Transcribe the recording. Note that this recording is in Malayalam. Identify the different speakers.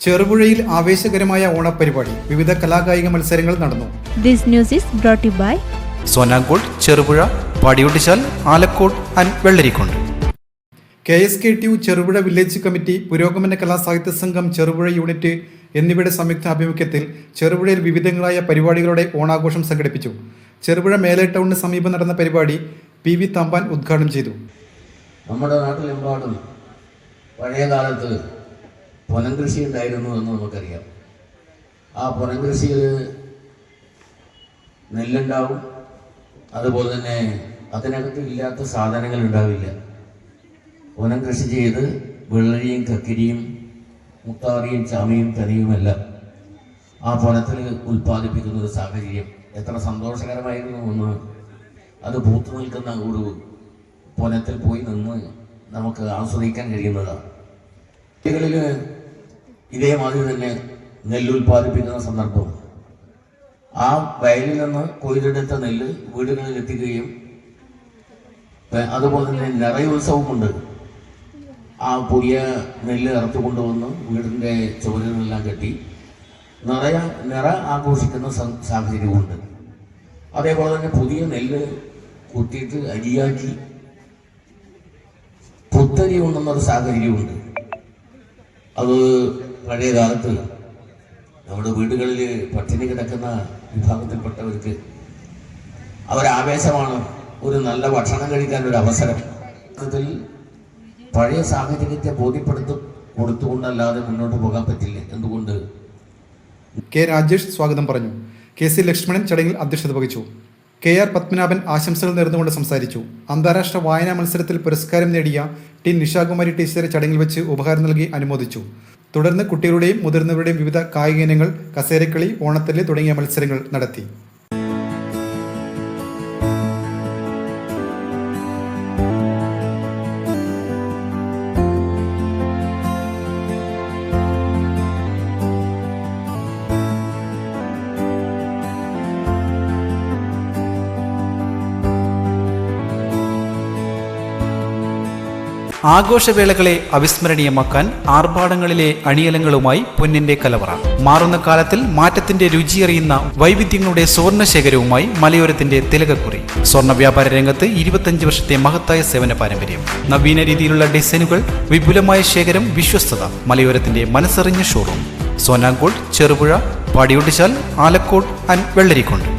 Speaker 1: ചെറുപുഴയിൽ ആവേശകരമായ ഓണപരിപാടി. വിവിധ കലാകായിക മത്സരങ്ങൾ നടന്നു.
Speaker 2: This news is brought to you by
Speaker 3: Sonankode, Cherupuzha, Padiyottuchal, Alakode and Vellarikundu.
Speaker 1: KSKTU Cherupuzha village committee, Purogamana Kalasahitya സംഘം ചെറുപുഴ യൂണിറ്റ് എന്നിവയുടെ സംയുക്ത ആഭിമുഖ്യത്തിൽ ചെറുപുഴയിൽ വിവിധങ്ങളായ പരിപാടികളുടെ ഓണാഘോഷം സംഘടിപ്പിച്ചു. ചെറുപുഴ മേലെ ടൗണിന് സമീപം നടന്ന പരിപാടി PV തമ്പാൻ ഉദ്ഘാടനം ചെയ്തു.
Speaker 4: നമ്മുടെ നാട്ടിലെമ്പാടും പഴയ കാലത്ത് പൊനംകൃഷി ഉണ്ടായിരുന്നു എന്ന് നമുക്കറിയാം. ആ പൊനംകൃഷിയിൽ നെല്ലുണ്ടാവും, അതുപോലെ തന്നെ അതിനകത്ത് ഇല്ലാത്ത സാധനങ്ങൾ ഉണ്ടാവില്ല. പൊനം കൃഷി ചെയ്ത് വെള്ളരിയും കക്കിരിയും മുത്താറിയും ചാമയും തനിയുമെല്ലാം ആ പൊനത്തിൽ ഉൽപ്പാദിപ്പിക്കുന്ന ഒരു സാഹചര്യം എത്ര സന്തോഷകരമായിരുന്നു എന്ന് അത് പൂത്തു നിൽക്കുന്ന ഒരു പൊനത്തിൽ പോയി നിന്ന് നമുക്ക് ആസ്വദിക്കാൻ കഴിയുന്നതാണ്. വീടുകളിൽ ഇതേമാതിരി തന്നെ നെല്ലുൽപ്പാദിപ്പിക്കുന്ന സന്ദർഭം ആ വയലിൽ നിന്ന് കൊയ്തെടുത്ത നെല്ല് വീടുകളിൽ എത്തിക്കുകയും അതുപോലെ തന്നെ നിറയുത്സവമുണ്ട്. ആ പുതിയ നെല്ല് ഇറത്തു കൊണ്ടുവന്ന് വീടിൻ്റെ ചുവരുകളെല്ലാം കെട്ടി നിറ ആഘോഷിക്കുന്ന സാഹചര്യമുണ്ട്. അതേപോലെ തന്നെ പുതിയ നെല്ല് കുത്തിയിട്ട് അരിയാക്കി പുത്തരി ഉണ്ടെന്നൊരു സാഹചര്യമുണ്ട്. അത് പഴയ കാലത്ത് നമ്മുടെ വീടുകളിൽ പട്ടിണി കിടക്കുന്ന വിഭാഗത്തിൽപ്പെട്ടവർക്ക് അവരാവേശമാണ് ഒരു നല്ല ഭക്ഷണം കഴിക്കാൻ ഒരു അവസരം. ഇതിൽ പഴയ സാഹചര്യത്തെ കൊടുത്തുകൊണ്ടല്ലാതെ മുന്നോട്ട് പോകാൻ പറ്റില്ല. എന്തുകൊണ്ട്?
Speaker 1: K. രാജേഷ് സ്വാഗതം പറഞ്ഞു. KC ലക്ഷ്മണൻ ചടങ്ങിൽ അധ്യക്ഷത വഹിച്ചു. KR പത്മനാഭൻ ആശംസകൾ നേർന്നുകൊണ്ട് സംസാരിച്ചു. അന്താരാഷ്ട്ര വായനാ മത്സരത്തിൽ പുരസ്കാരം നേടിയ T. നിഷാകുമാരി ടീച്ചറെ ചടങ്ങിൽ വെച്ച് ഉപഹാരം നൽകി അനുമോദിച്ചു. തുടർന്ന് കുട്ടികളുടെയും മുതിർന്നവരുടെയും വിവിധ കായിക ഇനങ്ങൾ, കസേരക്കളി, ഓണത്തല്ല് തുടങ്ങിയ മത്സരങ്ങൾ നടത്തി.
Speaker 3: ആഘോഷവേളകളെ അവിസ്മരണീയമാക്കാൻ ആർഭാടങ്ങളിലെ അണിയലങ്ങളുമായി പൊന്നിന്റെ കലവറ. മാറുന്ന കാലത്തിൽ മാറ്റത്തിന്റെ രുചിയറിയുന്ന വൈവിധ്യങ്ങളുടെ സുവർണശേഖരവുമായി മലയോരത്തിന്റെ തിലകക്കുറി. സ്വർണ്ണ വ്യാപാര രംഗത്ത് 25 വർഷത്തെ മഹത്തായ സേവന പാരമ്പര്യം. നവീന രീതിയിലുള്ള ഡിസൈനുകൾ, വിപുലമായ ശേഖരം, വിശ്വസ്തത. മലയോരത്തിന്റെ മനസ്സറിഞ്ഞ ഷോറൂം. സോനാങ്കോട്, ചെറുപുഴ, പാടിയൊട്ടിച്ചാൽ, ആലക്കോട് ആൻഡ് വെള്ളരിക്കുണ്ട്.